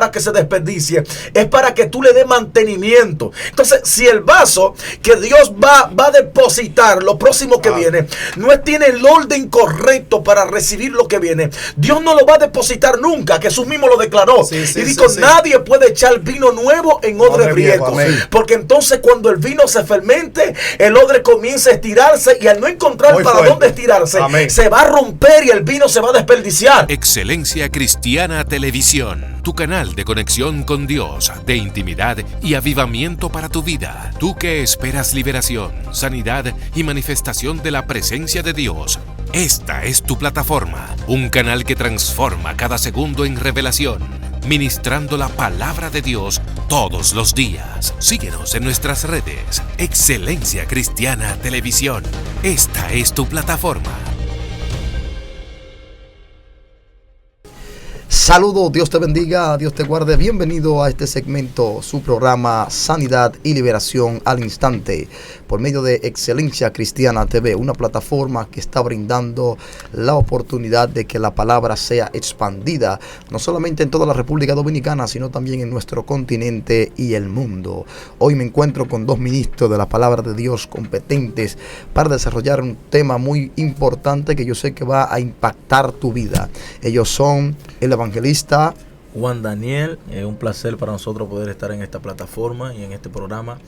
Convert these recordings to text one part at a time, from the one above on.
para que se desperdicie, es para que tú le des mantenimiento. Entonces, si el vaso que Dios va a depositar lo próximo que viene, no tiene el orden correcto para recibir lo que viene, Dios no lo va a depositar nunca, que Jesús mismo lo declaró. Y dijo, nadie puede echar vino nuevo en odre viejo, porque entonces cuando el vino se fermente, el odre comienza a estirarse, y al no encontrar para dónde estirarse, se va a romper y el vino se va a desperdiciar. Excelencia Cristiana Televisión, tu canal de conexión con Dios, de intimidad y avivamiento para tu vida. Tú que esperas liberación, sanidad y manifestación de la presencia de Dios, esta es tu plataforma, un canal que transforma cada segundo en revelación, ministrando la palabra de Dios todos los días. Síguenos en nuestras redes. Excelencia Cristiana Televisión, esta es tu plataforma. Saludos, Dios te bendiga, Dios te guarde. Bienvenido a este segmento, su programa Sanidad y Liberación al Instante, por medio de Excelencia Cristiana TV, una plataforma que está brindando la oportunidad de que la palabra sea expandida, no solamente en toda la República Dominicana, sino también en nuestro continente y el mundo. Hoy me encuentro con dos ministros de la palabra de Dios competentes para desarrollar un tema muy importante que yo sé que va a impactar tu vida. Ellos son el evangelista Juan Daniel. Es un placer para nosotros poder estar en esta plataforma y en este programa,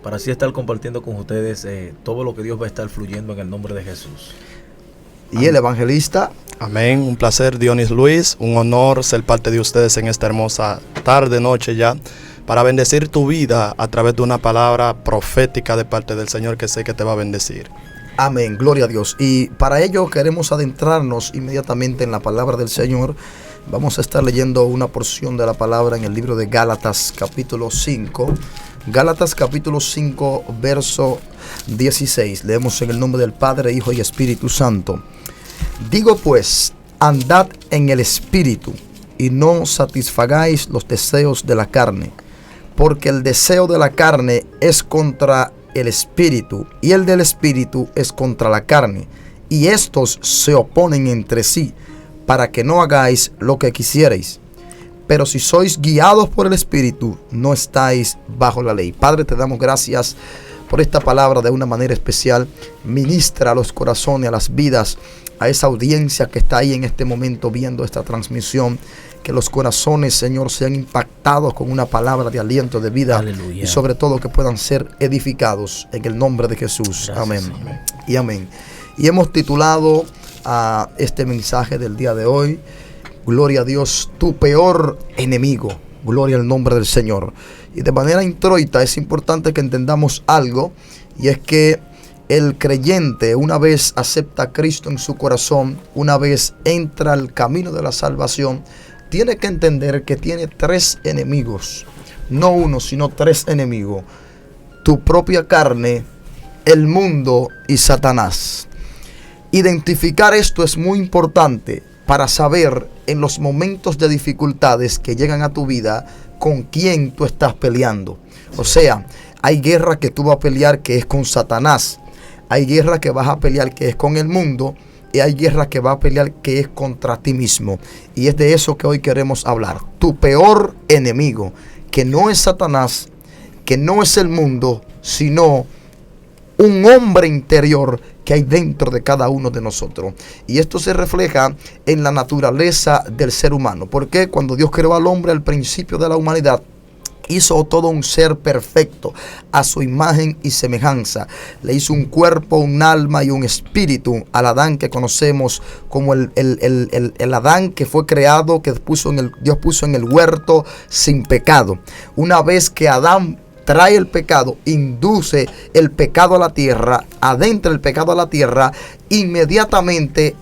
para así estar compartiendo con ustedes todo lo que Dios va a estar fluyendo en el nombre de Jesús. Y el evangelista. Amén, un placer, Dionis Luis, un honor ser parte de ustedes en esta hermosa tarde, noche ya, para bendecir tu vida a través de una palabra profética de parte del Señor que sé que te va a bendecir. Amén, gloria a Dios. Y para ello queremos adentrarnos inmediatamente en la palabra del Señor. Vamos a estar leyendo una porción de la palabra en el libro de Gálatas capítulo 5. Gálatas capítulo 5, verso 16. Leemos en el nombre del Padre, Hijo y Espíritu Santo. Digo pues, andad en el Espíritu, y no satisfagáis los deseos de la carne, porque el deseo de la carne es contra el Espíritu, y el del Espíritu es contra la carne, y estos se oponen entre sí, para que no hagáis lo que quisierais. Pero si sois guiados por el Espíritu, no estáis bajo la ley. Padre, te damos gracias por esta palabra de una manera especial. Ministra a los corazones, a las vidas, a esa audiencia que está ahí en este momento viendo esta transmisión. Que los corazones, Señor, sean impactados con una palabra de aliento, de vida. Aleluya. Y sobre todo que puedan ser edificados en el nombre de Jesús. Gracias, amén. Señor. Y amén. Y hemos titulado a este mensaje del día de hoy, gloria a Dios, tu peor enemigo. Gloria al nombre del Señor. Y de manera introita es importante que entendamos algo, y es que el creyente, una vez acepta a Cristo en su corazón, una vez entra al camino de la salvación, tiene que entender que tiene tres enemigos, no uno, sino tres enemigos: tu propia carne, el mundo y Satanás. Identificar esto es muy importante para saber en los momentos de dificultades que llegan a tu vida con quién tú estás peleando. O sea, hay guerra que tú vas a pelear que es con Satanás, hay guerra que vas a pelear que es con el mundo, y hay guerra que vas a pelear que es contra ti mismo. Y es de eso que hoy queremos hablar. Tu peor enemigo, que no es Satanás, que no es el mundo, sino un hombre interior que hay dentro de cada uno de nosotros. Y esto se refleja en la naturaleza del ser humano. Porque cuando Dios creó al hombre al principio de la humanidad, hizo todo un ser perfecto a su imagen y semejanza. Le hizo un cuerpo, un alma y un espíritu al Adán que conocemos como el Adán que fue creado, que Dios puso en el huerto sin pecado. Una vez que Adán trae el pecado, induce el pecado a la tierra, adentra el pecado a la tierra, inmediatamente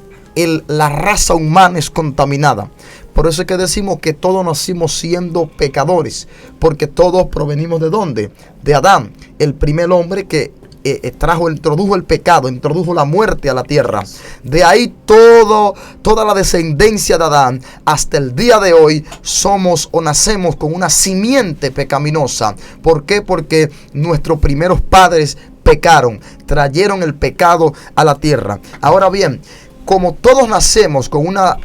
la raza humana es contaminada. Por eso es que decimos que todos nacimos siendo pecadores, porque todos provenimos ¿de dónde? De Adán, el primer hombre que introdujo el pecado, introdujo la muerte a la tierra. De ahí toda la descendencia de Adán hasta el día de hoy somos o nacemos con una simiente pecaminosa. ¿Por qué? Porque nuestros primeros padres pecaron, trajeron el pecado a la tierra. Ahora bien, como todos nacemos con una,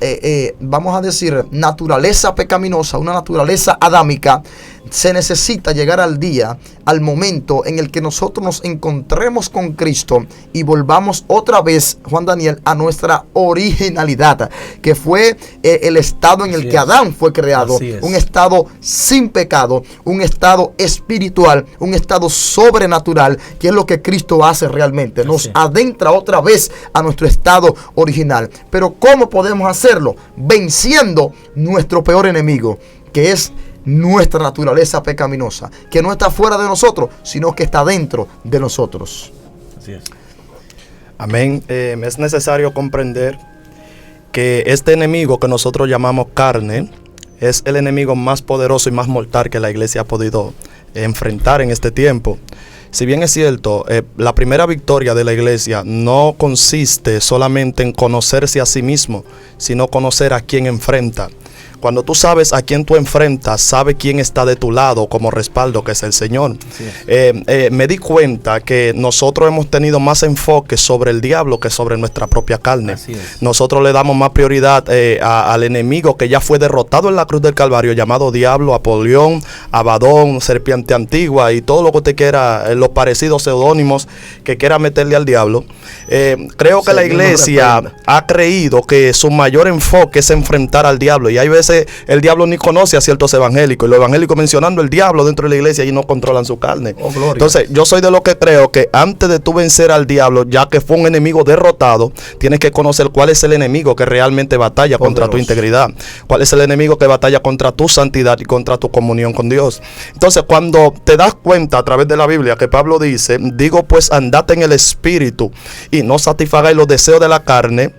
vamos a decir, naturaleza pecaminosa, una naturaleza adámica, se necesita llegar al día, al momento en el que nosotros nos encontremos con Cristo y volvamos otra vez, Juan Daniel, a nuestra originalidad, que fue el estado en el que Adán fue creado, un estado sin pecado, un estado espiritual, un estado sobrenatural, que es lo que Cristo hace realmente, nos adentra otra vez a nuestro estado original. Pero ¿cómo podemos hacerlo? Venciendo nuestro peor enemigo, que es nuestra naturaleza pecaminosa, que no está fuera de nosotros, sino que está dentro de nosotros. Así es. Amén. Es necesario comprender que este enemigo que nosotros llamamos carne es el enemigo más poderoso y más mortal que la iglesia ha podido enfrentar en este tiempo. Si bien es cierto, la primera victoria de la iglesia no consiste solamente en conocerse a sí mismo, sino conocer a quien enfrenta. Cuando tú sabes a quién tú enfrentas, sabes quién está de tu lado como respaldo, que es el Señor. Me di cuenta que nosotros hemos tenido más enfoque sobre el diablo que sobre nuestra propia carne. Nosotros le damos más prioridad al enemigo que ya fue derrotado en la cruz del Calvario, llamado diablo, Apolión, Abadón, serpiente antigua y todo lo que usted quiera, los parecidos seudónimos que quiera meterle al diablo. Creo que la iglesia ha creído que su mayor enfoque es enfrentar al diablo, y hay veces el diablo ni conoce a ciertos evangélicos, y los evangélicos mencionando el diablo dentro de la iglesia y no controlan su carne. Entonces yo soy de los que creo que antes de tú vencer al diablo, ya que fue un enemigo derrotado, tienes que conocer cuál es el enemigo que realmente batalla contra tu integridad, cuál es el enemigo que batalla contra tu santidad y contra tu comunión con Dios. Entonces cuando te das cuenta a través de la Biblia que Pablo dice, digo pues andad en el espíritu y no satisfagáis los deseos de la carne,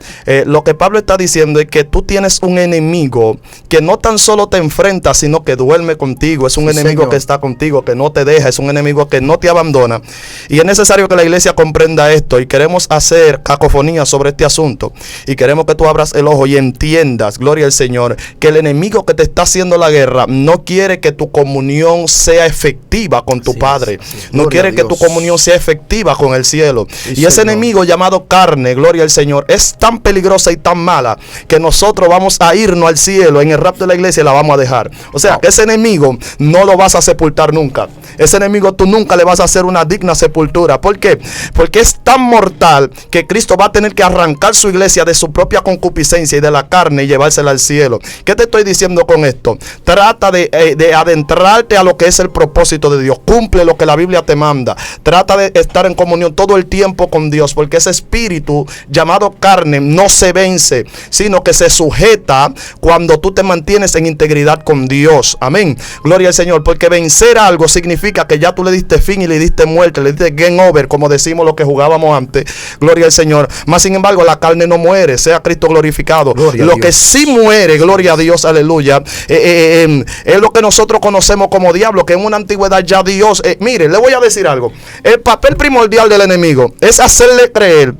lo que Pablo está diciendo es que tú tienes un enemigo que no tan solo te enfrenta, sino que duerme contigo. Es un enemigo que está contigo, que no te deja, es un enemigo que no te abandona. Y es necesario que la iglesia comprenda esto, y queremos hacer cacofonía sobre este asunto, y queremos que tú abras el ojo y entiendas, gloria al Señor, que el enemigo que te está haciendo la guerra no quiere que tu comunión sea efectiva con tu Padre, no quiere que tu comunión sea efectiva con el cielo. Y ese enemigo llamado carne, gloria al Señor, es tan peligrosa y tan mala que nosotros vamos a irnos al cielo en el rapto de la iglesia y la vamos a dejar. O sea, que ese enemigo no lo vas a sepultar nunca. Ese enemigo tú nunca le vas a hacer una digna sepultura. ¿Por qué? Porque es tan mortal que Cristo va a tener que arrancar su iglesia de su propia concupiscencia y de la carne y llevársela al cielo. ¿Qué te estoy diciendo con esto? Trata de adentrarte a lo que es el propósito de Dios. Cumple lo que la Biblia te manda. Trata de estar en comunión todo el tiempo con Dios, porque ese espíritu llamado carne no se vence, sino que se sujeta cuando tú te mantienes en integridad con Dios. Amén. Gloria al Señor. Porque vencer algo significa que ya tú le diste fin y le diste muerte, le diste game over, como decimos lo que jugábamos antes. Gloria al Señor. Más sin embargo, la carne no muere, sea Cristo glorificado. Lo que sí muere, gloria a Dios, aleluya, es lo que nosotros conocemos como diablo, que en una antigüedad ya Dios, mire, le voy a decir algo. El papel primordial del enemigo es hacerle creer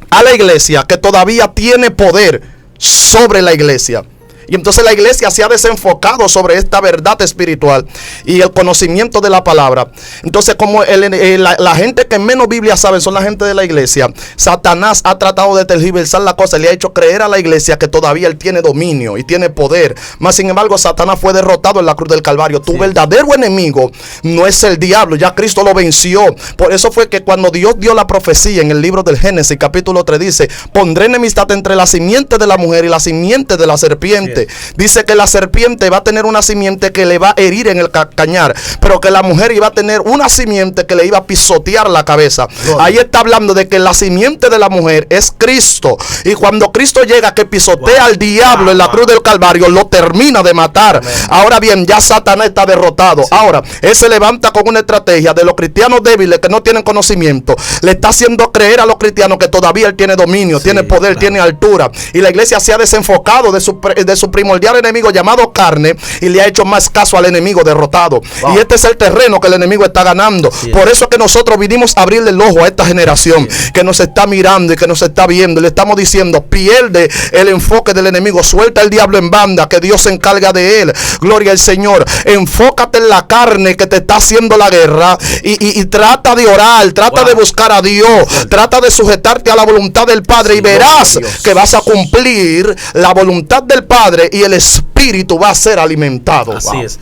a la iglesia que todavía tiene poder sobre la iglesia. Y entonces la iglesia se ha desenfocado sobre esta verdad espiritual y el conocimiento de la palabra. Entonces, como la gente que menos Biblia sabe son la gente de la iglesia, Satanás ha tratado de tergiversar la cosa, le ha hecho creer a la iglesia que todavía él tiene dominio y tiene poder. Mas sin embargo, Satanás fue derrotado en la cruz del Calvario. Tu verdadero enemigo no es el diablo, ya Cristo lo venció. Por eso fue que cuando Dios dio la profecía en el libro del Génesis capítulo 3 dice, pondré enemistad entre la simiente de la mujer y la simiente de la serpiente. Dice que la serpiente va a tener una simiente que le va a herir en el cañar, pero que la mujer iba a tener una simiente que le iba a pisotear la cabeza. Ahí está hablando de que la simiente de la mujer es Cristo, y cuando Cristo llega, que pisotea al diablo en la cruz del Calvario, lo termina de matar. Ahora bien, ya Satanás está derrotado. Ahora, él se levanta con una estrategia de los cristianos débiles que no tienen conocimiento. Le está haciendo creer a los cristianos que todavía él tiene dominio, tiene poder, tiene altura, y la iglesia se ha desenfocado de su su primordial enemigo llamado carne y le ha hecho más caso al enemigo derrotado. Y este es el terreno que el enemigo está ganando. Por eso que nosotros vinimos a abrirle el ojo a esta generación que nos está mirando y que nos está viendo. Le estamos diciendo, pierde el enfoque del enemigo, suelta el diablo en banda, que Dios se encarga de él. Gloria al Señor. Enfócate en la carne que te está haciendo la guerra y trata de orar, trata de buscar a Dios, trata de sujetarte a la voluntad del Padre y verás que vas a cumplir la voluntad del Padre y el Espíritu va a ser alimentado. Así es.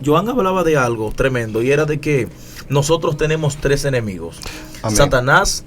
Joan hablaba de algo tremendo y era de que nosotros tenemos tres enemigos. Amén. Satanás,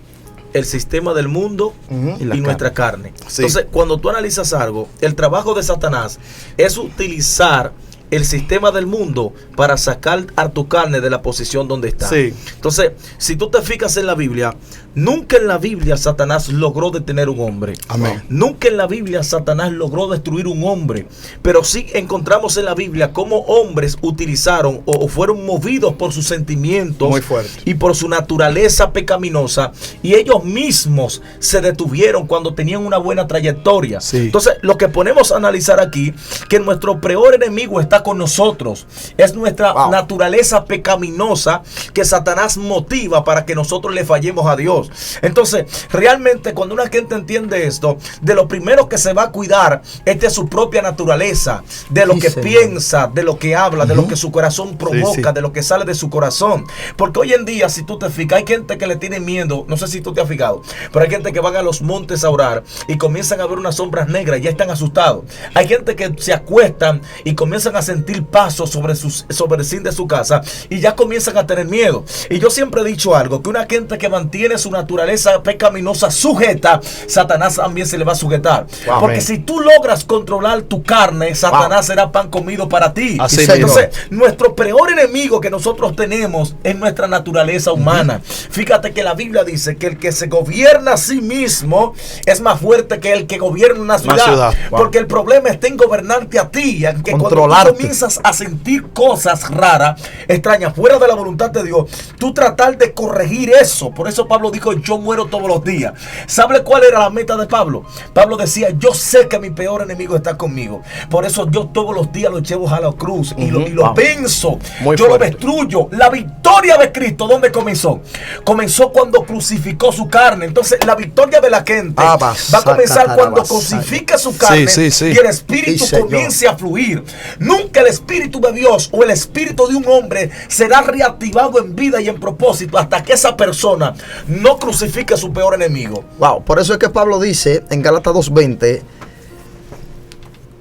el sistema del mundo y nuestra carne. Sí. Entonces, cuando tú analizas algo, el trabajo de Satanás es utilizar el sistema del mundo para sacar a tu carne de la posición donde está. Sí. Entonces, si tú te fijas en la Biblia, nunca en la Biblia Satanás logró detener un hombre. Amén. Nunca en la Biblia Satanás logró destruir un hombre. Pero sí encontramos en la Biblia cómo hombres utilizaron o fueron movidos por sus sentimientos y por su naturaleza pecaminosa, y ellos mismos se detuvieron cuando tenían una buena trayectoria. Sí. Entonces, lo que ponemos a analizar aquí, que nuestro peor enemigo está con nosotros, es nuestra naturaleza pecaminosa que Satanás motiva para que nosotros le fallemos a Dios. Entonces, realmente cuando una gente entiende esto, de lo primero que se va a cuidar es de su propia naturaleza, de lo que piensa, de lo que habla, de lo que su corazón provoca, de lo que sale de su corazón. Porque hoy en día, si tú te fijas, hay gente que le tiene miedo, no sé si tú te has fijado, pero hay gente que van a los montes a orar y comienzan a ver unas sombras negras y ya están asustados. Hay gente que se acuestan y comienzan a sentir pasos sobre el zinc de su casa y ya comienzan a tener miedo. Y yo siempre he dicho algo, que una gente que mantiene su naturaleza pecaminosa sujeta, Satanás también se le va a sujetar. Porque si tú logras controlar tu carne, Satanás será pan comido para ti. Así entonces, nuestro peor enemigo que nosotros tenemos es nuestra naturaleza humana. Fíjate que la Biblia dice que el que se gobierna a sí mismo es más fuerte que el que gobierna una ciudad. Porque el problema está en gobernarte a ti, en que cuando tú comienzas a sentir cosas raras, extrañas, fuera de la voluntad de Dios, tú tratar de corregir eso. Por eso Pablo dijo, yo muero todos los días. ¿Sabe cuál era la meta de Pablo? Pablo decía, yo sé que mi peor enemigo está conmigo, por eso yo todos los días lo llevo a la cruz y lo venzo. Yo lo destruyo. La victoria de Cristo, ¿dónde comenzó? Comenzó cuando crucificó su carne. Entonces la victoria de la gente va a comenzar cuando crucifica su carne y el Espíritu comience a fluir. Nunca el Espíritu de Dios o el Espíritu de un hombre será reactivado en vida y en propósito hasta que esa persona no crucifique a su peor enemigo. Por eso es que Pablo dice en Gálatas 2:20,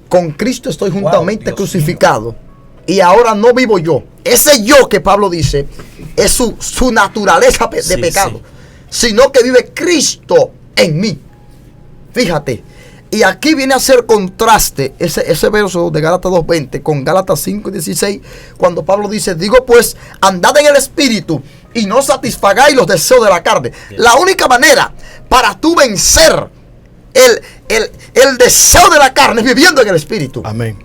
con Cristo estoy juntamente crucificado, y ahora no vivo yo. Ese yo que Pablo dice es su naturaleza de pecado, sino que vive Cristo en mí. Fíjate. Y aquí viene a ser contraste ese verso de Gálatas 2:20 con Gálatas 5:16, cuando Pablo dice, digo pues, andad en el Espíritu y no satisfagáis los deseos de la carne. La única manera para tú vencer el deseo de la carne es viviendo en el Espíritu. Amén.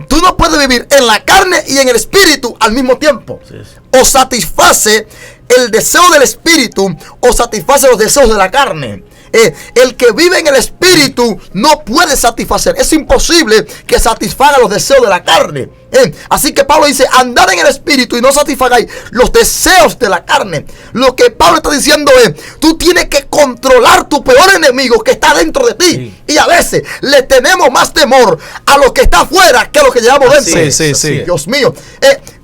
Tú no puedes vivir en la carne y en el Espíritu al mismo tiempo. O satisface el deseo del Espíritu o satisface los deseos de la carne. El que vive en el Espíritu no puede satisfacer. Es imposible que satisfaga los deseos de la carne. Así que Pablo dice, andad en el Espíritu y no satisfagáis los deseos de la carne. Lo que Pablo está diciendo es, tú tienes que controlar tu peor enemigo que está dentro de ti. Y a veces le tenemos más temor a lo que está afuera que a lo que llevamos dentro. Dios mío.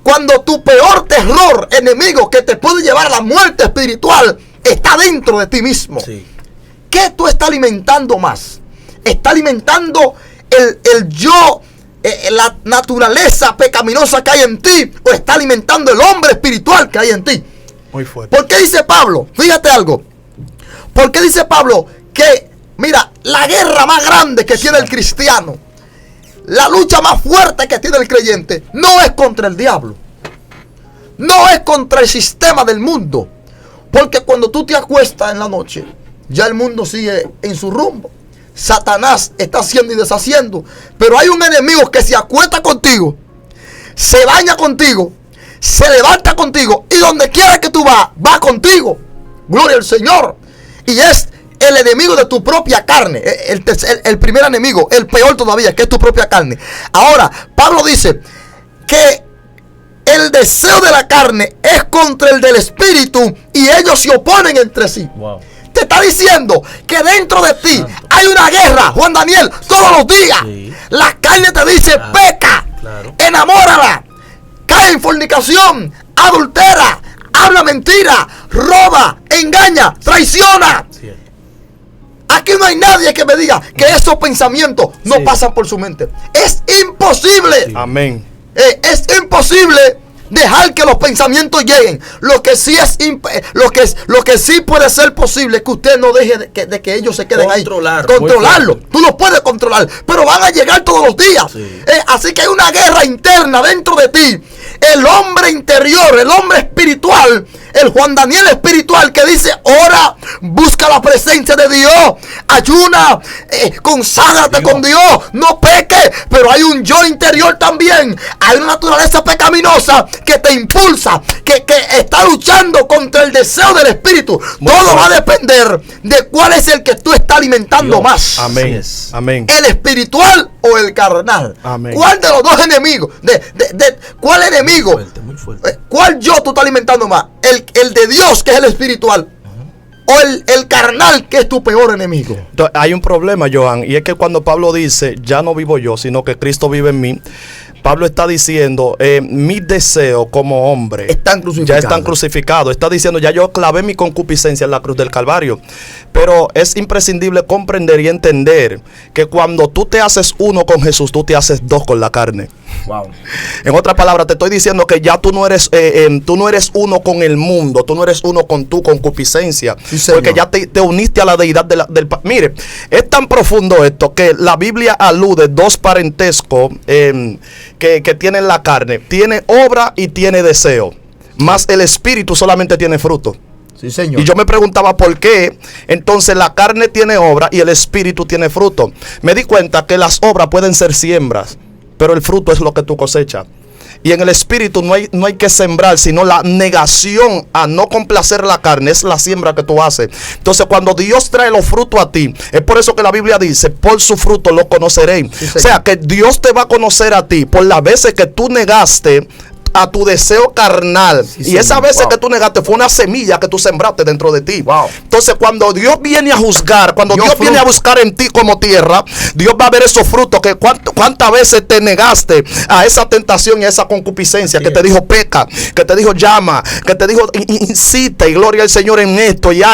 Cuando tu peor terror, enemigo que te puede llevar a la muerte espiritual, está dentro de ti mismo. ¿Qué tú estás alimentando más? ¿Está alimentando el yo, la naturaleza pecaminosa que hay en ti? ¿O está alimentando el hombre espiritual que hay en ti? Muy fuerte. ¿Por qué dice Pablo? Fíjate algo. ¿Por qué dice Pablo que, mira, la guerra más grande que tiene el cristiano, la lucha más fuerte que tiene el creyente, no es contra el diablo, no es contra el sistema del mundo? Porque cuando tú te acuestas en la noche, ya el mundo sigue en su rumbo. Satanás está haciendo y deshaciendo. Pero hay un enemigo que se acuesta contigo, se baña contigo, se levanta contigo, y donde quiera que tú vas, va contigo. Gloria al Señor. Y es el enemigo de tu propia carne. El primer enemigo, el peor todavía, que es tu propia carne. Ahora, Pablo dice que el deseo de la carne es contra el del espíritu y ellos se oponen entre sí. Wow. Te está diciendo que dentro de ti hay una guerra, Juan Daniel, todos los días. Sí. La carne te dice, peca, enamórala, cae en fornicación, adultera, habla mentira, roba, engaña, traiciona. Sí. Aquí no hay nadie que me diga que esos pensamientos no pasan por su mente. Es imposible. Sí. Amén. Es imposible dejar que los pensamientos lleguen. Lo que sí puede ser posible es que usted no deje de que ellos se queden ahí. Controlarlo. Tú lo puedes controlar, pero van a llegar todos los días. Sí. Así que hay una guerra interna dentro de ti. El hombre interior, el hombre espiritual, el Juan Daniel espiritual que dice, ora, busca la presencia de Dios, ayuna, conságrate con Dios, no peque. Pero hay un yo interior también. Hay una naturaleza pecaminosa que te impulsa, que está luchando contra el deseo del espíritu. Todo va a depender de cuál es el que tú estás alimentando más. Amén. Amén. El espiritual o el carnal. Amén. ¿Cuál de los dos enemigos? ¿Cuál enemigo? Muy fuerte. ¿Cuál yo tú estás alimentando más? ¿El de Dios, que es el espiritual? ¿O el carnal, que es tu peor enemigo? Entonces, hay un problema, Johan, y es que cuando Pablo dice, ya no vivo yo, sino que Cristo vive en mí, Pablo está diciendo, mis deseos como hombre ya están crucificados. Está diciendo, ya yo clavé mi concupiscencia en la cruz del Calvario. Pero es imprescindible comprender y entender que cuando tú te haces uno con Jesús, tú te haces dos con la carne. Wow. En otras palabras, te estoy diciendo que ya tú no eres uno con el mundo, tú no eres uno con tu concupiscencia, porque ya te uniste a la deidad Mire, es tan profundo esto que la Biblia alude dos parentescos que tienen la carne. Tiene obra y tiene deseo, más el espíritu solamente tiene fruto. Sí, señor. Y yo me preguntaba por qué entonces la carne tiene obra y el espíritu tiene fruto. Me di cuenta que las obras pueden ser siembras, pero el fruto es lo que tú cosechas. Y en el espíritu no hay que sembrar, sino la negación a no complacer la carne es la siembra que tú haces. Entonces, cuando Dios trae los frutos a ti, es por eso que la Biblia dice, por su fruto lo conoceréis. Sí, o sea, que Dios te va a conocer a ti por las veces que tú negaste a tu deseo carnal. Y esas veces que tú negaste fue una semilla que tú sembraste dentro de ti. Entonces, cuando Dios viene a juzgar, cuando Dios viene a buscar en ti como tierra, Dios va a ver esos frutos que cuántas veces te negaste a esa tentación y a esa concupiscencia que te dijo peca, que te dijo llama, que te dijo incita, y gloria al Señor en esto y a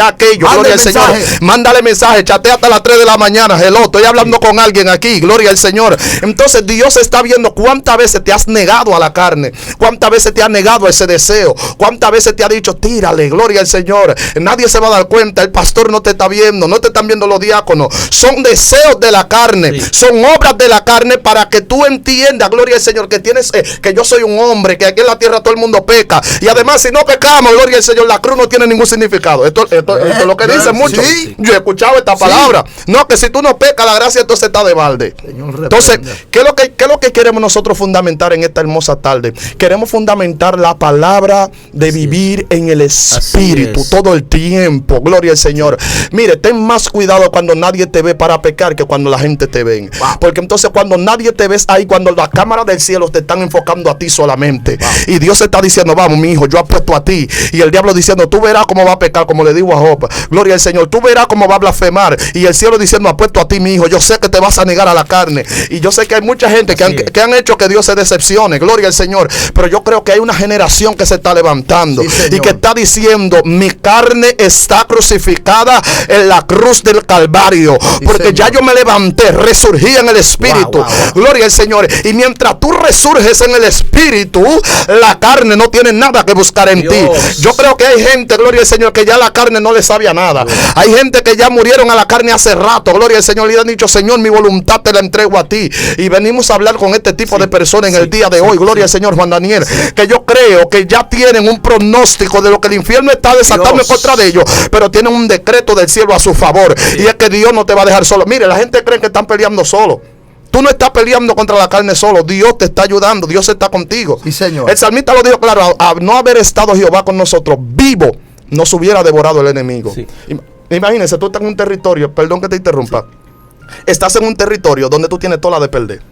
aquello. Gloria al Señor. Mándale mensaje, chatea hasta las 3 de la mañana. Hello, estoy hablando con alguien aquí. Gloria al Señor. Entonces, Dios está viendo cuántas veces te has negado a la carne. ¿Cuántas veces te has negado a ese deseo? ¿Cuántas veces te ha dicho, tírale, gloria al Señor? Nadie se va a dar cuenta, el pastor no te está viendo, no te están viendo los diáconos. Son deseos de la carne, son obras de la carne para que tú entiendas, gloria al Señor, que tienes, que yo soy un hombre, que aquí en la tierra todo el mundo peca. Y además, si no pecamos, gloria al Señor, la cruz no tiene ningún significado. Esto es lo que dicen muchos. Yo he escuchado esta palabra. No, que si tú no pecas, la gracia entonces está de balde. Entonces, ¿qué es lo que queremos nosotros fundamentar en esta hermosa tarde? Queremos fundamentar la palabra de vivir en el espíritu todo el tiempo. Gloria al Señor. Mire, ten más cuidado cuando nadie te ve para pecar que cuando la gente te ve. Porque entonces cuando nadie te ve ahí, cuando las cámaras del cielo te están enfocando a ti solamente. Y Dios está diciendo, vamos, mi hijo, yo apuesto a ti. Y el diablo diciendo, tú verás cómo va a pecar, como le digo a Job. Gloria al Señor. Tú verás cómo va a blasfemar. Y el cielo diciendo, apuesto a ti, mi hijo. Yo sé que te vas a negar a la carne. Y yo sé que hay mucha gente que han hecho que Dios se decepcione. Gloria al Señor. Pero yo creo que hay una generación que se está levantando y que está diciendo, mi carne está crucificada en la cruz del Calvario, porque ya yo me levanté, resurgí en el espíritu. Gloria al Señor. Y mientras tú resurges en el espíritu, la carne no tiene nada que buscar en ti. Yo creo que hay gente, gloria al Señor, que ya la carne no le sabe a nada. Hay gente que ya murieron a la carne hace rato, gloria al Señor, y han dicho, Señor, mi voluntad te la entrego a ti. Y venimos a hablar con este tipo de personas en el día de hoy, gloria al Señor, Juan Daniel, que yo creo que ya tienen un pronóstico de lo que el infierno está desatando en contra de ellos, pero tienen un decreto del cielo a su favor, y es que Dios no te va a dejar solo. Mire, la gente cree que están peleando solo. Tú no estás peleando contra la carne solo. Dios te está ayudando, Dios está contigo. Sí, Señor. El salmista lo dijo claro, a no haber estado Jehová con nosotros, vivo nos hubiera devorado el enemigo. Imagínense, tú estás en un territorio, perdón que te interrumpa, estás en un territorio donde tú tienes toda la de perder.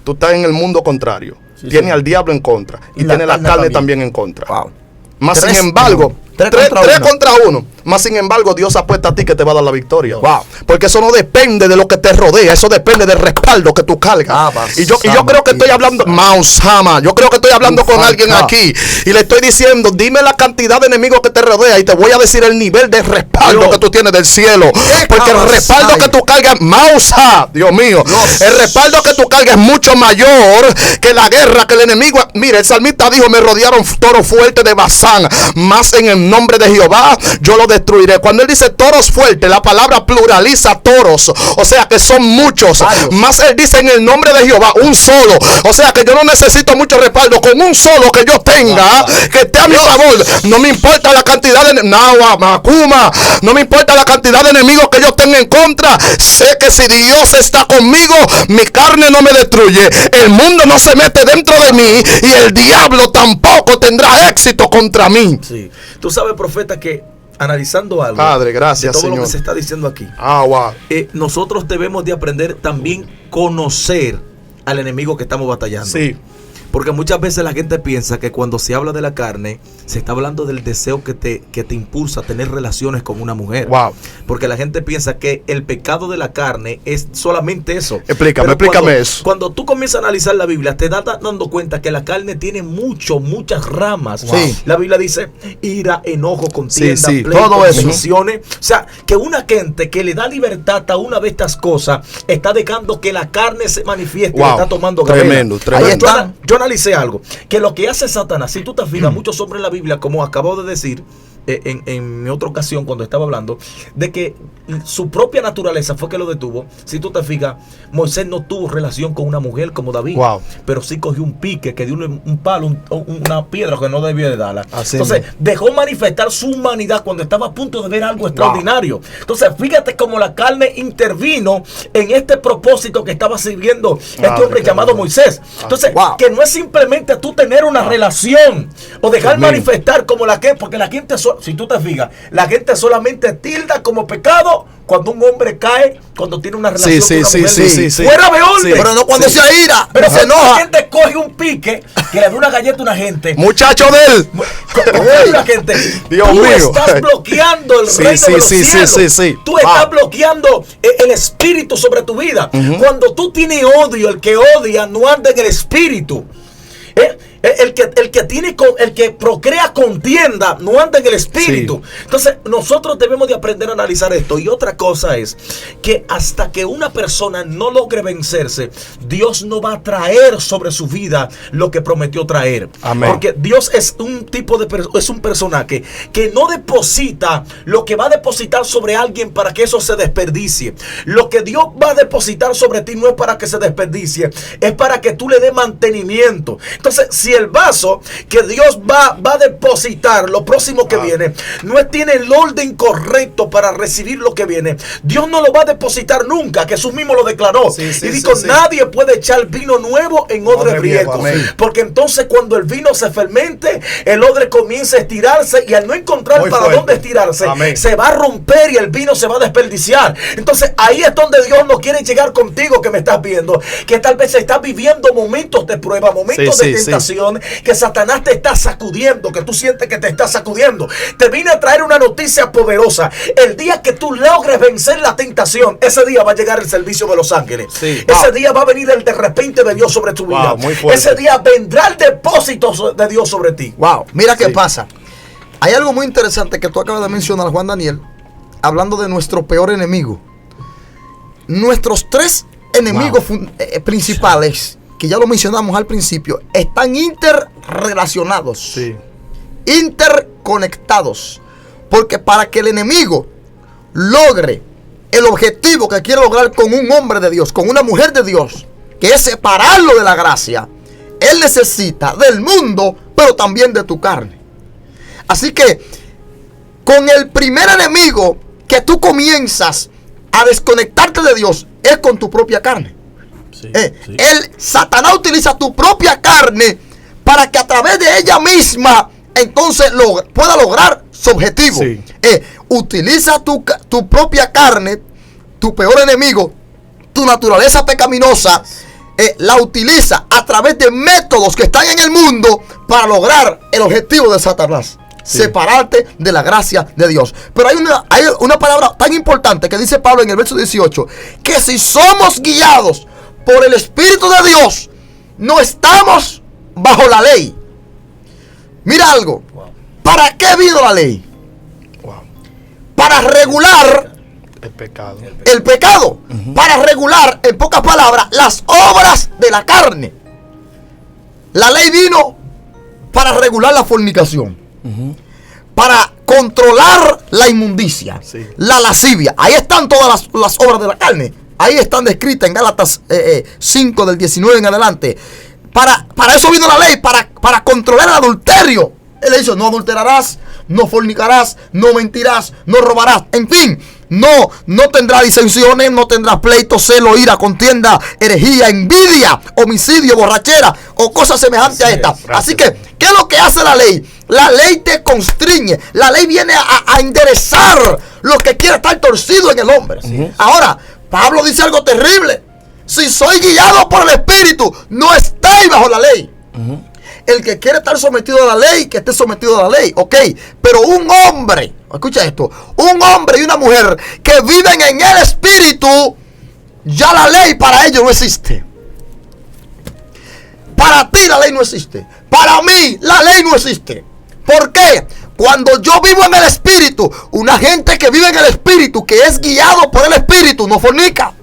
Tú estás en el mundo contrario, tienes al diablo en contra y tienes la carne también en contra. Wow. Más sin embargo, tres contra uno. Más sin embargo, Dios apuesta a ti que te va a dar la victoria. Wow. Porque eso no depende de lo que te rodea, eso depende del respaldo que tú cargas. Y yo creo que estoy hablando, Mausama, yo creo que estoy hablando con alguien aquí y le estoy diciendo, dime la cantidad de enemigos que te rodea y te voy a decir el nivel de respaldo que tú tienes del cielo. Porque el respaldo que tú cargas, Mausa, Dios mío, el respaldo que tú cargas es mucho mayor que la guerra, que el enemigo. Mire, el salmista dijo, me rodearon toros fuertes de Basán, más en el nombre de Jehová yo lo destruiré. Cuando él dice toros fuertes, la palabra pluraliza toros, o sea que son muchos. Más él dice en el nombre de Jehová, un solo, o sea que yo no necesito mucho respaldo. Con un solo que yo tenga, que esté a mi favor, no me importa la cantidad de no me importa la cantidad de enemigos que yo tenga en contra. Sé que si Dios está conmigo, mi carne no me destruye, el mundo no se mete dentro de mí y el diablo tampoco tendrá éxito contra mí. Sí. Tú sabes, profeta, que analizando algo, Padre, gracias, de todo Señor, lo que se está diciendo aquí, wow. Nosotros debemos de aprender también conocer al enemigo que estamos batallando. Sí. Porque muchas veces la gente piensa que cuando se habla de la carne, se está hablando del deseo que te impulsa a tener relaciones con una mujer. Wow. Porque la gente piensa que el pecado de la carne es solamente eso. Explícame eso. Cuando tú comienzas a analizar la Biblia, te das dando cuenta que la carne tiene muchas ramas. Wow. Sí. La Biblia dice ira, enojo, contienda, pleito, todo eso. divisiones. O sea, que una gente que le da libertad a una de estas cosas está dejando que la carne se manifieste. Wow. Y está tomando Tremendo. Ahí está. Yo analicé algo, que lo que hace Satanás, si tú te fijas, muchos hombres en la Biblia, como acabo de decir en otra ocasión cuando estaba hablando, de que su propia naturaleza fue que lo detuvo. Si tú te fijas, Moisés no tuvo relación con una mujer como David, pero sí cogió un pique, que dio un palo, una piedra que no debió de darla. Entonces dejó manifestar su humanidad cuando estaba a punto de ver algo extraordinario. Entonces fíjate cómo la carne intervino en este propósito que estaba sirviendo este hombre llamado Moisés. Entonces, que no es simplemente tú tener una relación o dejar manifestar como la que, porque la gente, si tú te fijas, la gente solamente tilda como pecado cuando un hombre cae, cuando tiene una relación con una mujer. Fuera de orden. Pero no cuando se ira, pero se enoja. La gente coge un pique, que le da una galleta a una gente. Muchacho de él. Una gente. Dios tú mío. Estás bloqueando el reino de los cielos. Tú estás bloqueando el espíritu sobre tu vida. Cuando tú tienes odio, el que odia no anda en el espíritu. El que procrea contienda no anda en el espíritu. Entonces nosotros debemos de aprender a analizar esto. Y otra cosa es que hasta que una persona no logre vencerse, Dios no va a traer sobre su vida lo que prometió traer. Amén. Porque Dios es un es un personaje que no deposita lo que va a depositar sobre alguien para que eso se desperdicie. Lo que Dios va a depositar sobre ti no es para que se desperdicie, es para que tú le des mantenimiento. Entonces, si el vaso que Dios va a depositar lo próximo que viene no tiene el orden correcto para recibir lo que viene, Dios no lo va a depositar nunca, que Jesús mismo lo declaró. Y dijo, nadie puede echar vino nuevo en odre viejo, porque entonces cuando el vino se fermente, el odre comienza a estirarse y al no encontrar para dónde estirarse, se va a romper y el vino se va a desperdiciar. Entonces ahí es donde Dios no quiere llegar contigo, que me estás viendo, que tal vez estás viviendo momentos de prueba, momentos de tentación, que Satanás te está sacudiendo, que tú sientes que te está sacudiendo. Te vine a traer una noticia poderosa. El día que tú logres vencer la tentación, ese día va a llegar el servicio de los ángeles. Ese día va a venir el de repente de Dios sobre tu vida. Ese día vendrá el depósito de Dios sobre ti. Mira qué pasa. Hay algo muy interesante que tú acabas de mencionar, Juan Daniel, hablando de nuestro peor enemigo. Nuestros tres enemigos principales, que ya lo mencionamos al principio, están interrelacionados, interconectados, porque para que el enemigo logre el objetivo que quiere lograr con un hombre de Dios, con una mujer de Dios, que es separarlo de la gracia, él necesita del mundo, pero también de tu carne. Así que con el primer enemigo que tú comienzas a desconectarte de Dios es con tu propia carne. Satanás utiliza tu propia carne para que a través de ella misma entonces pueda lograr su objetivo. Sí. Utiliza tu propia carne, tu peor enemigo, tu naturaleza pecaminosa, la utiliza a través de métodos que están en el mundo para lograr el objetivo de Satanás. Sí. Separarte de la gracia de Dios. Pero hay una palabra tan importante que dice Pablo en el verso 18, que si somos guiados por el Espíritu de Dios, no estamos bajo la ley. Mira algo. ¿Para qué vino la ley? Para regular el pecado. El pecado. Para regular, en pocas palabras, las obras de la carne. La ley vino para regular la fornicación. Para controlar la inmundicia, sí, la lascivia. Ahí están todas las obras de la carne. Ahí están descritas en Gálatas 5 del 19 en adelante. Para eso vino la ley, para controlar el adulterio. Él dice, no adulterarás, no fornicarás, no mentirás, no robarás. En fin, no tendrás disensiones, no tendrás pleito, celo, ira, contienda, herejía, envidia, homicidio, borrachera o cosas semejantes a estas. Así que, ¿qué es lo que hace la ley? La ley te constriñe. La ley viene a enderezar lo que quiere estar torcido en el hombre. Ahora, Pablo dice algo terrible. Si soy guiado por el Espíritu, no estáis bajo la ley. El que quiere estar sometido a la ley, que esté sometido a la ley, ok. Pero un hombre, escucha esto, un hombre y una mujer que viven en el Espíritu, ya la ley para ellos no existe. Para ti la ley no existe. Para mí la ley no existe. ¿Por qué? Cuando yo vivo en el Espíritu, una gente que vive en el Espíritu, que es guiado por el Espíritu, no fornica.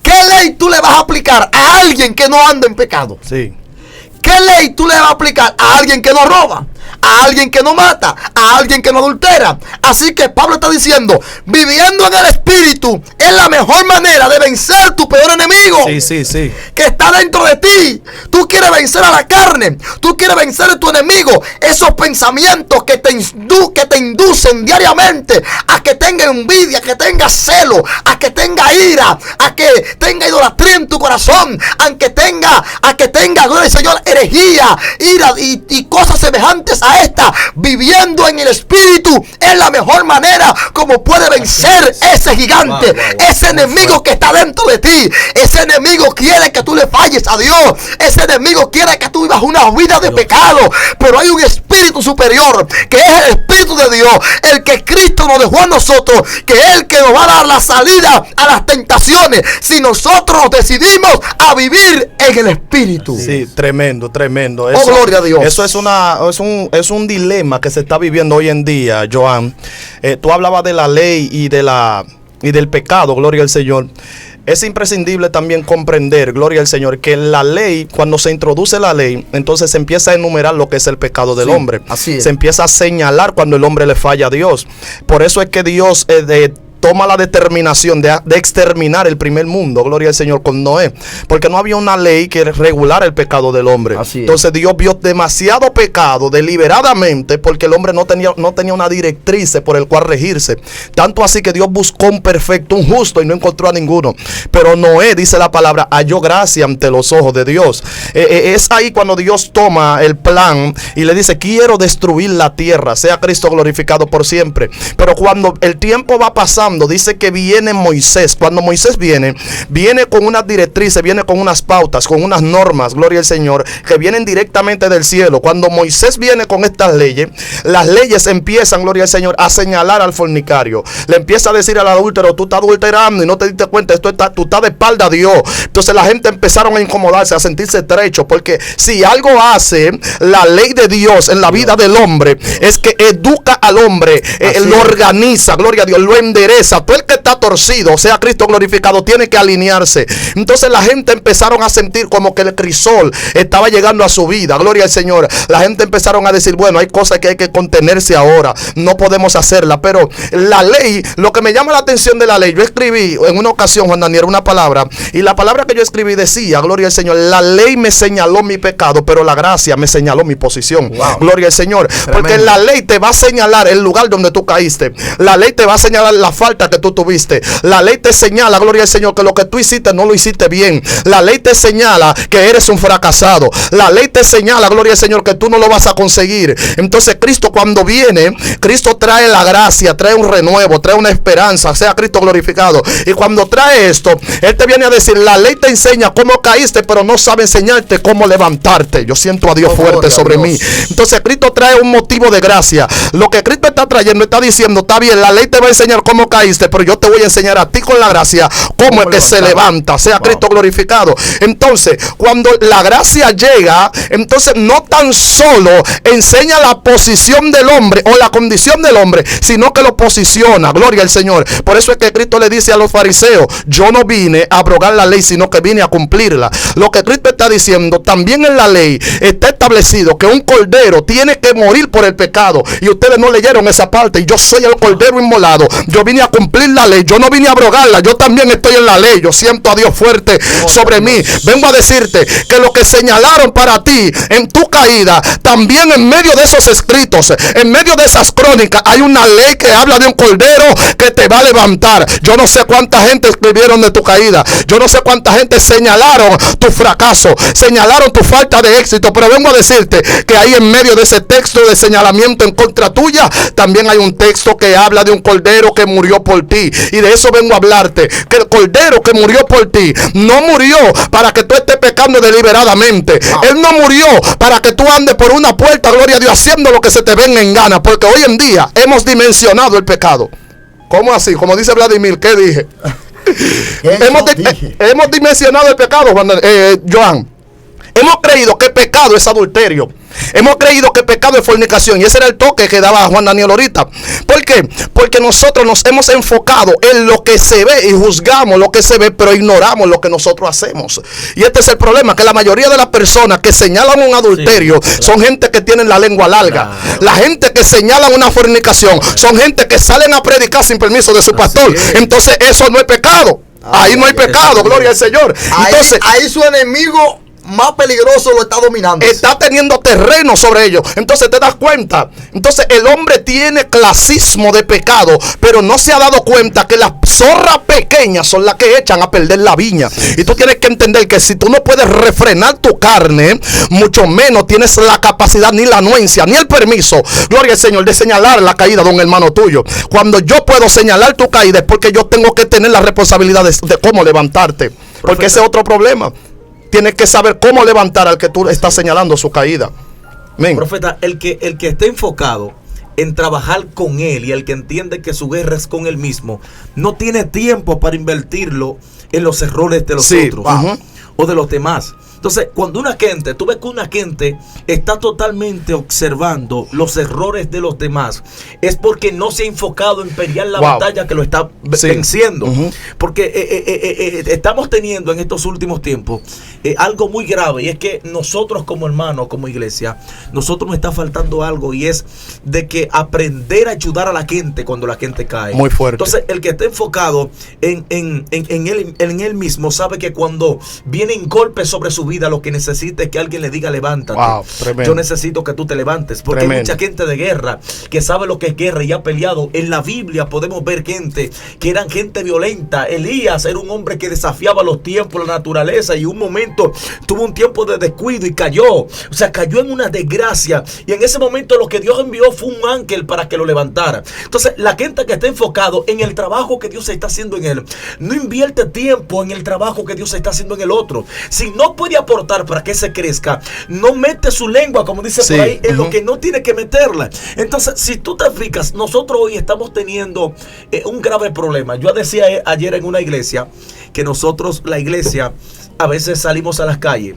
¿Qué ley tú le vas a aplicar a alguien que no anda en pecado? Sí. ¿Qué ley tú le vas a aplicar a alguien que no roba? A alguien que no mata, a alguien que no adultera. Así que Pablo está diciendo, viviendo en el Espíritu es la mejor manera de vencer tu peor enemigo. Sí. Que está dentro de ti. Tú quieres vencer a la carne. Tú quieres vencer a tu enemigo. Esos pensamientos que te inducen diariamente a que tenga envidia, que tenga celo, a que tenga ira, a que tenga idolatría en tu corazón, a que tenga, gloria al Señor, herejía, ira y cosas semejantes a esta. Viviendo en el Espíritu es la mejor manera como puede vencer ese gigante, ese enemigo que está dentro de ti. Ese enemigo quiere que tú le falles a Dios. Ese enemigo quiere que tú vivas una vida de pecado. Pero hay un espíritu superior, que es el Espíritu de Dios, el que Cristo nos dejó a nosotros, que es el que nos va a dar la salida a las tentaciones si nosotros nos decidimos a vivir en el Espíritu. Sí, tremendo. Eso, gloria a Dios. Eso es un dilema que se está viviendo hoy en día, Joan. Tú hablabas de la ley y del pecado, gloria al Señor. Es imprescindible también comprender, gloria al Señor, que la ley, cuando se introduce la ley, entonces se empieza a enumerar lo que es el pecado del hombre. Así es. Se empieza a señalar cuando el hombre le falla a Dios. Por eso es que Dios toma la determinación de exterminar el primer mundo, gloria al Señor, con Noé, porque no había una ley que regulara el pecado del hombre. Entonces Dios vio demasiado pecado deliberadamente, porque el hombre no tenía una directriz por el cual regirse. Tanto así que Dios buscó un perfecto, un justo, y no encontró a ninguno. Pero Noé, dice la palabra, halló gracia ante los ojos de Dios. Es ahí cuando Dios toma el plan y le dice, quiero destruir la tierra, sea Cristo glorificado por siempre. Pero cuando el tiempo va pasando, dice que viene Moisés. Cuando Moisés viene con unas directrices, viene con unas pautas, con unas normas, gloria al Señor, que vienen directamente del cielo. Cuando Moisés viene con estas leyes, las leyes empiezan, gloria al Señor, a señalar al fornicario. Le empieza a decir al adúltero, tú estás adulterando y no te diste cuenta, tú estás de espalda a Dios. Entonces la gente empezaron a incomodarse, a sentirse estrecho, porque si algo hace la ley de Dios en la vida del hombre, es que educa al hombre, lo organiza, gloria a Dios, lo endereza. Todo el que está torcido, o sea Cristo glorificado, tiene que alinearse. Entonces la gente empezaron a sentir como que el crisol estaba llegando a su vida, gloria al Señor. La gente empezaron a decir, bueno, hay cosas que hay que contenerse ahora, no podemos hacerla. Pero la ley, lo que me llama la atención de la ley, yo escribí en una ocasión, Juan Daniel, una palabra, y la palabra que yo escribí decía, gloria al Señor, la ley me señaló mi pecado, pero la gracia me señaló mi posición. Gloria al Señor. Tremendo. Porque la ley te va a señalar el lugar donde tú caíste. La ley te va a señalar la falta falta que tú tuviste. La ley te señala, gloria al Señor, que lo que tú hiciste no lo hiciste bien. La ley te señala que eres un fracasado. La ley te señala, gloria al Señor, que tú no lo vas a conseguir. Entonces Cristo, cuando viene, Cristo trae la gracia, trae un renuevo, trae una esperanza, sea Cristo glorificado. Y cuando trae esto, Él te viene a decir, la ley te enseña cómo caíste, pero no sabe enseñarte cómo levantarte. Yo siento a Dios fuerte sobre mí. Entonces Cristo trae un motivo de gracia. Lo que Cristo está trayendo, está diciendo, está bien, la ley te va a enseñar cómo caíste, pero yo te voy a enseñar a ti con la gracia cómo es que se levanta, sea Cristo glorificado. Entonces, cuando la gracia llega, entonces no tan solo enseña la posición del hombre o la condición del hombre, sino que lo posiciona, gloria al Señor. Por eso es que Cristo le dice a los fariseos, yo no vine a abrogar la ley, sino que vine a cumplirla. Lo que Cristo está diciendo, también en la ley está establecido que un cordero tiene que morir por el pecado, y ustedes no leyeron esa parte. Y yo soy el cordero inmolado, yo vine a cumplir la ley, yo no vine a abrogarla, yo también estoy en la ley. Yo siento a Dios fuerte sobre mí. Vengo a decirte que lo que señalaron para ti en tu caída, también en medio de esos escritos, en medio de esas crónicas, hay una ley que habla de un cordero que te va a levantar. Yo no sé cuánta gente escribieron de tu caída, yo no sé cuánta gente señalaron tu fracaso, señalaron tu falta de éxito, pero vengo a decirte que ahí en medio de ese texto de señalamiento en contra tuya, también hay un texto que habla de un cordero que murió por ti. Y de eso vengo a hablarte, que el cordero que murió por ti no murió para que tú estés pecando deliberadamente. Él no murió para que tú andes por una puerta, gloria a Dios, haciendo lo que se te venga en gana, porque hoy en día hemos dimensionado el pecado. ¿Cómo así? Como dice Vladimir, ¿qué dije? Hemos dimensionado el pecado, Joan. Hemos creído que pecado es adulterio. Hemos creído que pecado es fornicación. Y ese era el toque que daba Juan Daniel ahorita. ¿Por qué? Porque nosotros nos hemos enfocado en lo que se ve y juzgamos lo que se ve, pero ignoramos lo que nosotros hacemos. Y este es el problema, que la mayoría de las personas que señalan un adulterio son gente que tienen la lengua larga. La gente que señalan una fornicación son gente que salen a predicar sin permiso de su pastor. Entonces eso no es pecado. Ahí no hay pecado, gloria al Señor. Entonces ahí su enemigo más peligroso lo está dominando. Está teniendo terreno sobre ellos. Entonces te das cuenta. Entonces el hombre tiene clasismo de pecado, pero no se ha dado cuenta que las zorras pequeñas son las que echan a perder la viña. Y tú tienes que entender que si tú no puedes refrenar tu carne, mucho menos tienes la capacidad, ni la anuencia, ni el permiso, gloria al Señor, de señalar la caída de un hermano tuyo. Cuando yo puedo señalar tu caída es porque yo tengo que tener la responsabilidad de cómo levantarte. Porque ese es otro problema. Tienes que saber cómo levantar al que tú estás señalando su caída. Amén. Profeta, el que esté enfocado en trabajar con él y el que entiende que su guerra es con él mismo, no tiene tiempo para invertirlo en los errores de los otros o de los demás. Entonces, cuando una gente, tú ves que una gente está totalmente observando los errores de los demás, es porque no se ha enfocado en pelear la batalla que lo está venciendo. Porque estamos teniendo en estos últimos tiempos algo muy grave, y es que nosotros como hermanos, como iglesia, nosotros nos está faltando algo, y es de que aprender a ayudar a la gente cuando la gente cae. Muy fuerte. Entonces, el que está enfocado en él mismo sabe que cuando vienen golpes sobre su vida, lo que necesita es que alguien le diga levántate. Yo necesito que tú te levantes, porque hay mucha gente de guerra que sabe lo que es guerra y ha peleado. En la Biblia podemos ver gente que eran gente violenta. Elías era un hombre que desafiaba los tiempos, la naturaleza, y un momento tuvo un tiempo de descuido y cayó. O sea, cayó en una desgracia, y en ese momento lo que Dios envió fue un ángel para que lo levantara. Entonces, la gente que está enfocado en el trabajo que Dios está haciendo en él, no invierte tiempo en el trabajo que Dios está haciendo en el otro. Si no puede aportar para que se crezca, no mete su lengua, como dice por ahí, en lo que no tiene que meterla. Entonces, si tú te fijas, nosotros hoy estamos teniendo un grave problema. Yo decía ayer en una iglesia que nosotros, la iglesia, a veces salimos a las calles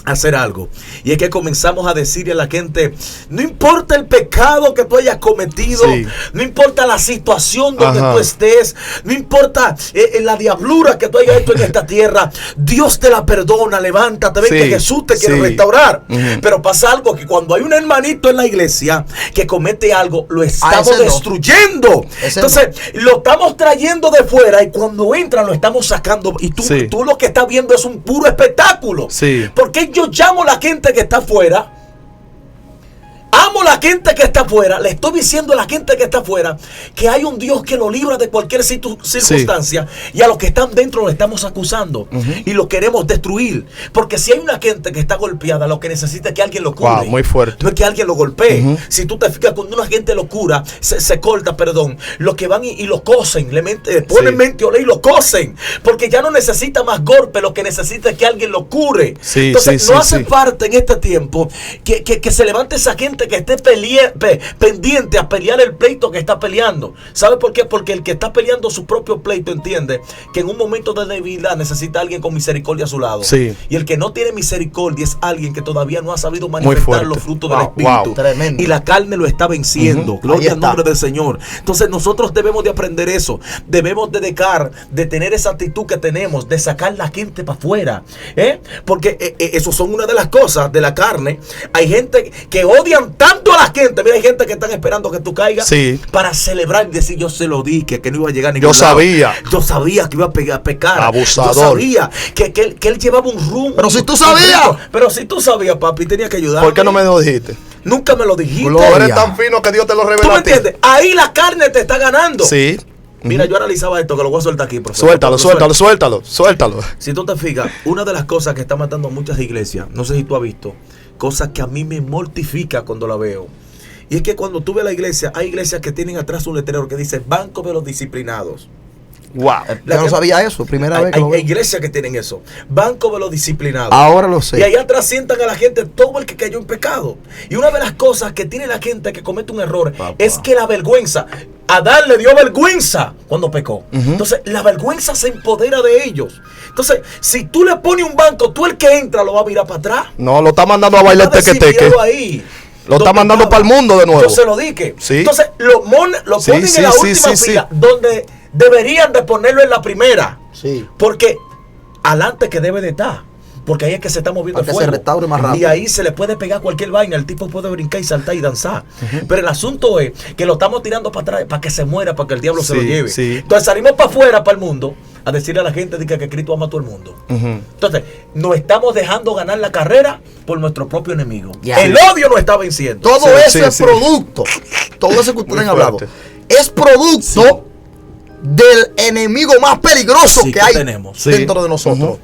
a hacer algo, y es que comenzamos a decirle a la gente, no importa el pecado que tú hayas cometido, no importa la situación donde tú estés, no importa la diablura que tú hayas hecho en esta tierra, Dios te la perdona, levántate, ven que Jesús te quiere restaurar. Pero pasa algo, que cuando hay un hermanito en la iglesia que comete algo, lo estamos destruyendo. Entonces lo estamos trayendo de fuera, y cuando entra lo estamos sacando, y tú lo que estás viendo es un puro espectáculo. Porque yo llamo a la gente que está afuera, amo llamo a la gente que está afuera, le estoy diciendo a la gente que está afuera que hay un Dios que lo libra de cualquier circunstancia, y a los que están dentro lo estamos acusando y lo queremos destruir. Porque si hay una gente que está golpeada, lo que necesita es que alguien lo cure. Wow, muy fuerte. No es que alguien lo golpee. Si tú te fijas, cuando una gente lo cura, se corta, perdón, los que van y lo cosen, ponen mentolé y lo cosen, porque ya no necesita más golpe, lo que necesita es que alguien lo cure. Entonces no hace parte en este tiempo que se levante esa gente que esté pendiente a pelear el pleito que está peleando. ¿Sabe por qué? Porque el que está peleando su propio pleito entiende que en un momento de debilidad necesita a alguien con misericordia a su lado. Y el que no tiene misericordia es alguien que todavía no ha sabido manifestar los frutos del Espíritu. Y la carne lo está venciendo. Gloria al nombre del Señor. Entonces nosotros debemos de aprender eso. Debemos de dejar de tener esa actitud que tenemos de sacar la gente para afuera. Porque eso son una de las cosas de la carne. Hay gente que odian tanto a la gente. Mira, hay gente que están esperando que tú caigas para celebrar y decir: yo se lo dije, que no iba a llegar a ningún lado. Yo sabía que iba a pecar. Abusador. Yo sabía que él llevaba un rumbo. Pero si tú sabías. Pero si tú sabías, papi, tenía que ayudar. ¿Por qué no me lo dijiste? Nunca me lo dijiste. Tú eres tan fino que Dios te lo reveló. ¿Tú me entiendes? Ahí la carne te está ganando. Sí. Mira, yo analizaba esto, que lo voy a soltar aquí, profesor. Suéltalo. Si tú te fijas, una de las cosas que está matando a muchas iglesias, no sé si tú has visto, cosas que a mí me mortifica cuando la veo. Y es que cuando tú ves la iglesia, hay iglesias que tienen atrás un letrero que dice Banco de los Disciplinados. Wow. Yo no sabía eso, primera vez que lo veo. Hay iglesias que tienen eso, Banco de los Disciplinados. Ahora lo sé. Y allá atrás sientan a la gente, todo el que cayó en pecado. Y una de las cosas que tiene la gente que comete un error es que la vergüenza, Adán le dio vergüenza cuando pecó. Entonces la vergüenza se empodera de ellos. Entonces, si tú le pones un banco, tú el que entra lo va a mirar para atrás. No, lo está mandando a bailar teque-teque. Lo está mandando para el mundo de nuevo. Yo se lo dije. Sí. Entonces lo ponen en la última fila, donde deberían de ponerlo en la primera. Porque adelante que debe de estar. Porque ahí es que se está moviendo el fuego. Se restaure más rápido. Y ahí se le puede pegar cualquier vaina. El tipo puede brincar y saltar y danzar. Pero el asunto es que lo estamos tirando para atrás para que se muera, para que el diablo se lo lleve. Entonces salimos para afuera, para el mundo, a decirle a la gente que Cristo ama a todo el mundo. Entonces, nos estamos dejando ganar la carrera por nuestro propio enemigo. El odio nos está venciendo. Todo eso es producto. Todo eso que ustedes han hablado es producto del enemigo más peligroso que hay dentro de nosotros.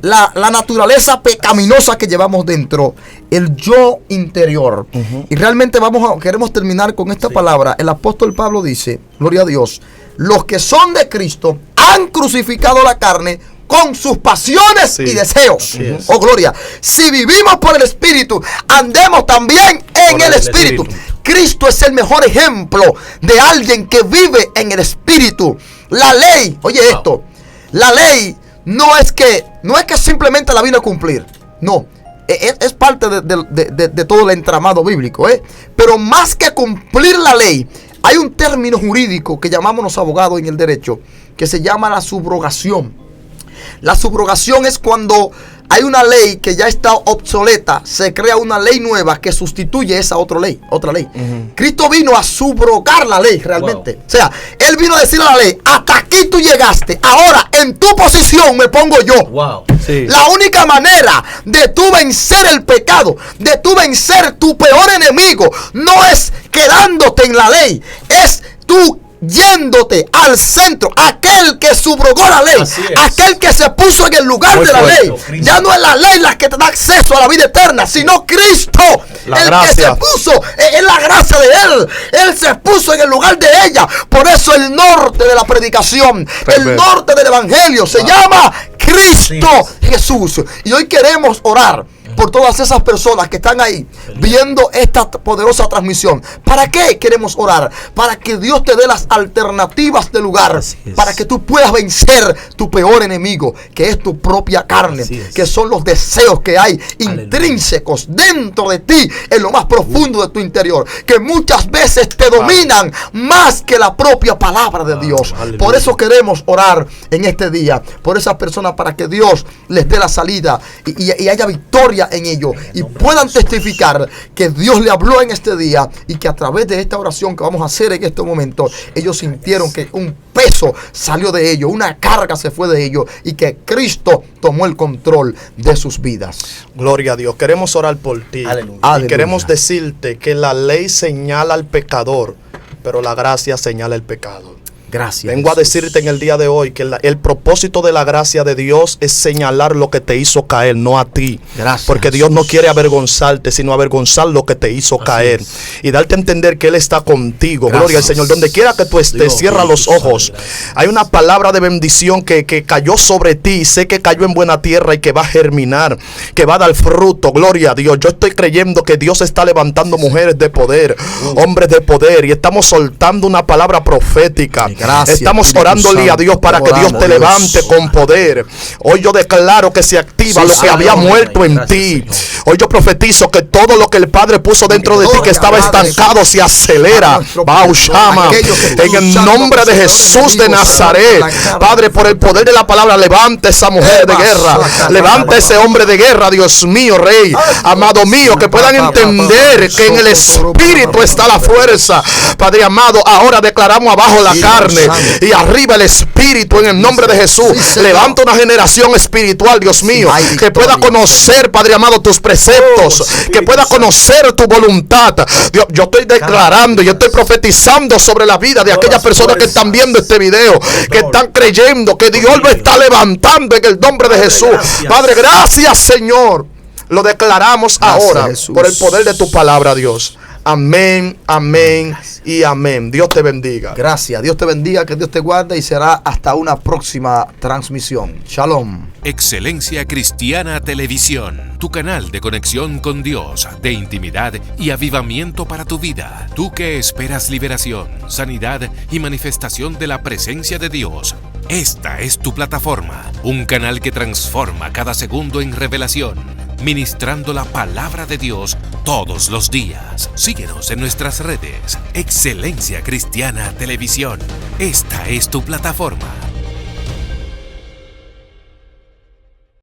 La naturaleza pecaminosa que llevamos dentro, el yo interior. Y realmente queremos terminar con esta palabra. El apóstol Pablo dice, gloria a Dios, los que son de Cristo han crucificado la carne con sus pasiones y deseos. Oh, gloria. Si vivimos por el Espíritu, andemos también en el Espíritu. Cristo es el mejor ejemplo de alguien que vive en el Espíritu. La ley, oye esto, la ley no es que simplemente la vino a cumplir. No, es parte de todo el entramado bíblico. Pero más que cumplir la ley, hay un término jurídico que llamamos los abogados en el derecho, que se llama la subrogación. La subrogación es cuando hay una ley que ya está obsoleta, se crea una ley nueva que sustituye esa otra ley. Cristo vino a subrogar la ley realmente. O sea, Él vino a decirle a la ley, hasta aquí tú llegaste, ahora en tu posición me pongo yo. La única manera de tú vencer el pecado, de tú vencer tu peor enemigo, no es quedándote en la ley, es tú yéndote al centro, aquel que subrogó la ley, aquel que se puso en el lugar de la ley. Ya no es la ley la que te da acceso a la vida eterna, sino Cristo, que se puso en la gracia de Él. Él se puso en el lugar de ella. Por eso el norte de la predicación, el norte del evangelio se llama Cristo Jesús. Y hoy queremos orar por todas esas personas que están ahí viendo esta poderosa transmisión. ¿Para qué queremos orar? Para que Dios te dé las alternativas de lugar, para que tú puedas vencer tu peor enemigo, que es tu propia carne, que son los deseos que hay intrínsecos dentro de ti, en lo más profundo de tu interior, que muchas veces te dominan más que la propia palabra de Dios. Por eso queremos orar en este día por esas personas, para que Dios les dé la salida y haya victoria en ello, y puedan testificar que Dios le habló en este día, y que a través de esta oración que vamos a hacer en este momento, ellos sintieron que un peso peso salió de ellos, una carga se fue de ellos y que Cristo tomó el control de sus vidas. Gloria a Dios. Queremos orar por ti. Aleluya. Y queremos decirte que la ley señala al pecador, pero la gracia señala el pecado. Gracias. Vengo a decirte en el día de hoy que el propósito de la gracia de Dios es señalar lo que te hizo caer, no a ti. Gracias, porque Dios no quiere avergonzarte, sino avergonzar lo que te hizo caer. Y darte a entender que Él está contigo. Gracias. Gloria al Señor. Donde quiera que tú estés, cierra los ojos. Hay una palabra de bendición que cayó sobre ti. Sé que cayó en buena tierra y que va a germinar, que va a dar fruto. Gloria a Dios. Yo estoy creyendo que Dios está levantando mujeres de poder, hombres de poder, y estamos soltando una palabra profética. Gracias, Estamos orándole a Dios para que Dios te levante con poder. Hoy yo declaro que se activa lo que había muerto en ti. Hoy yo profetizo que todo lo que el Padre puso dentro de ti que estaba estancado se acelera. Baushama. En el nombre de Jesús de Nazaret, Padre, por el poder de la palabra, levanta esa mujer de guerra. Levanta ese hombre de guerra, Dios mío, Rey, amado mío, que puedan entender que en el Espíritu está la fuerza. Padre amado, ahora declaramos abajo la carne y arriba el Espíritu en el nombre de Jesús. Levanta una generación espiritual, Dios mío, que pueda conocer, Padre amado, tus preceptos, que pueda conocer tu voluntad. Dios, yo estoy declarando, yo estoy profetizando sobre la vida de aquellas personas que están viendo este video, que están creyendo que Dios lo está levantando en el nombre de Jesús. Padre, gracias, Señor. Lo declaramos ahora por el poder de tu palabra, Dios. Amén, amén y amén. Dios te bendiga. Gracias. Dios te bendiga, que Dios te guarde y será hasta una próxima transmisión. Shalom. Excelencia Cristiana Televisión, tu canal de conexión con Dios, de intimidad y avivamiento para tu vida. Tú que esperas liberación, sanidad y manifestación de la presencia de Dios. Esta es tu plataforma, un canal que transforma cada segundo en revelación, ministrando la palabra de Dios todos los días. Síguenos en nuestras redes. Excelencia Cristiana Televisión. Esta es tu plataforma.